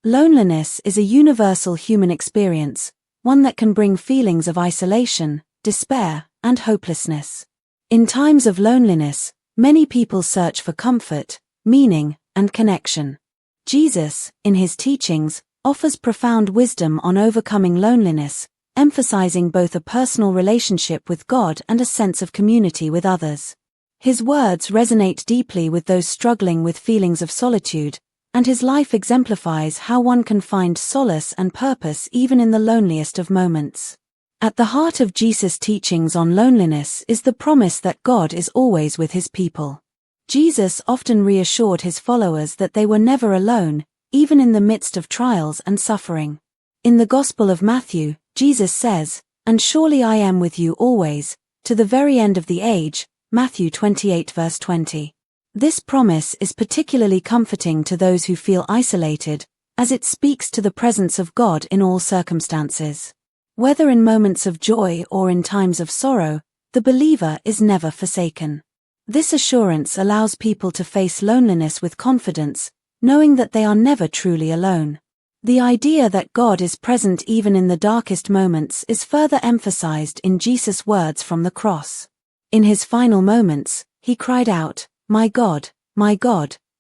Loneliness is a universal human experience, one that can bring feelings of isolation, despair, and hopelessness. In times of loneliness, many people search for comfort, meaning, and connection. Jesus, in his teachings, offers profound wisdom on overcoming loneliness, emphasizing both a personal relationship with God and a sense of community with others. His words resonate deeply with those struggling with feelings of solitude, and his life exemplifies how one can find solace and purpose even in the loneliest of moments. At the heart of Jesus' teachings on loneliness is the promise that God is always with his people. Jesus often reassured his followers that they were never alone, even in the midst of trials and suffering. In the Gospel of Matthew, Jesus says, "And surely I am with you always, to the very end of the age," Matthew 28 verse 20. This promise is particularly comforting to those who feel isolated, as it speaks to the presence of God in all circumstances. Whether in moments of joy or in times of sorrow, the believer is never forsaken. This assurance allows people to face loneliness with confidence, knowing that they are never truly alone. The idea that God is present even in the darkest moments is further emphasized in Jesus' words from the cross. In his final moments, he cried out, my God,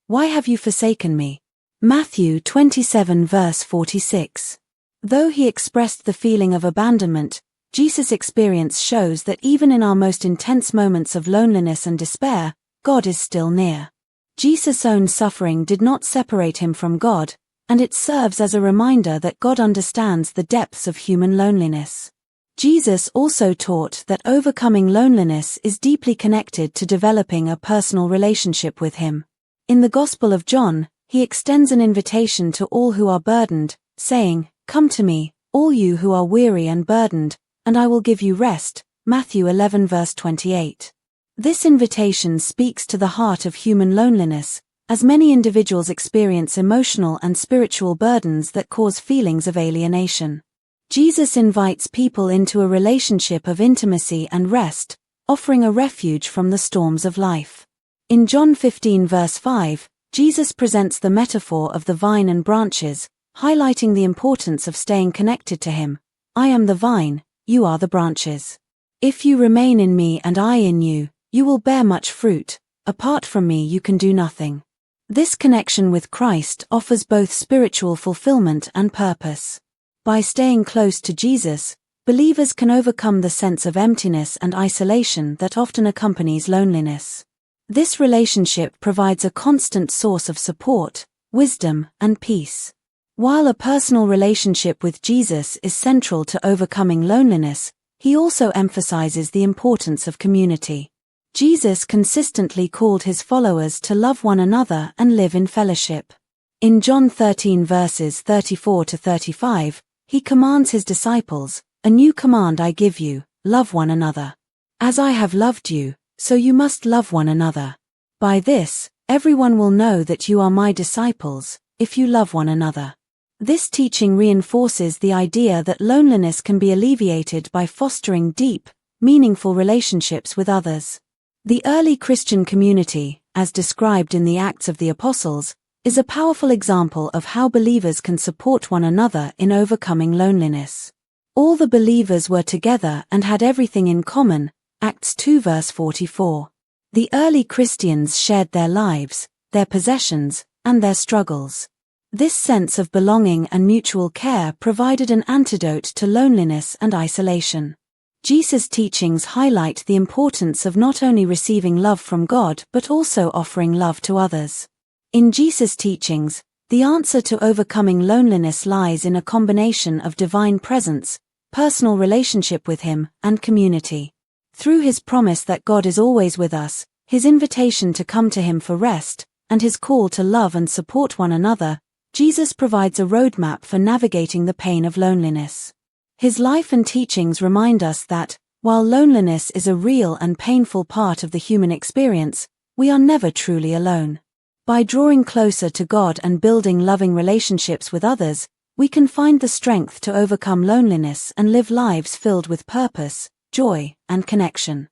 why have you forsaken me?" Matthew 27 verse 46. Though he expressed the feeling of abandonment, Jesus' experience shows that even in our most intense moments of loneliness and despair, God is still near. Jesus' own suffering did not separate him from God, and it serves as a reminder that God understands the depths of human loneliness. Jesus also taught that overcoming loneliness is deeply connected to developing a personal relationship with him. In the Gospel of John, he extends an invitation to all who are burdened, saying, "Come to me, all you who are weary and burdened, and I will give you rest," Matthew 11 verse 28. This invitation speaks to the heart of human loneliness, as many individuals experience emotional and spiritual burdens that cause feelings of alienation. Jesus invites people into a relationship of intimacy and rest, offering a refuge from the storms of life. In John 15 verse 5, Jesus presents the metaphor of the vine and branches, highlighting the importance of staying connected to him. "I am the vine, you are the branches. If you remain in me and I in you, you will bear much fruit. Apart from me you can do nothing." This connection with Christ offers both spiritual fulfillment and purpose. By staying close to Jesus, believers can overcome the sense of emptiness and isolation that often accompanies loneliness. This relationship provides a constant source of support, wisdom, and peace. While a personal relationship with Jesus is central to overcoming loneliness, he also emphasizes the importance of community. Jesus consistently called his followers to love one another and live in fellowship. In John 13 verses 34 to 35, he commands his disciples, "A new command I give you, love one another. As I have loved you, so you must love one another. By this, everyone will know that you are my disciples, if you love one another." This teaching reinforces the idea that loneliness can be alleviated by fostering deep, meaningful relationships with others. The early Christian community, as described in the Acts of the Apostles, is a powerful example of how believers can support one another in overcoming loneliness. All the believers were together and had everything in common, Acts 2 verse 44. The early Christians shared their lives, their possessions, and their struggles. This sense of belonging and mutual care provided an antidote to loneliness and isolation. Jesus' teachings highlight the importance of not only receiving love from God but also offering love to others. In Jesus' teachings, the answer to overcoming loneliness lies in a combination of divine presence, personal relationship with him, and community. Through his promise that God is always with us, his invitation to come to him for rest, and his call to love and support one another, Jesus provides a roadmap for navigating the pain of loneliness. His life and teachings remind us that, while loneliness is a real and painful part of the human experience, we are never truly alone. By drawing closer to God and building loving relationships with others, we can find the strength to overcome loneliness and live lives filled with purpose, joy, and connection.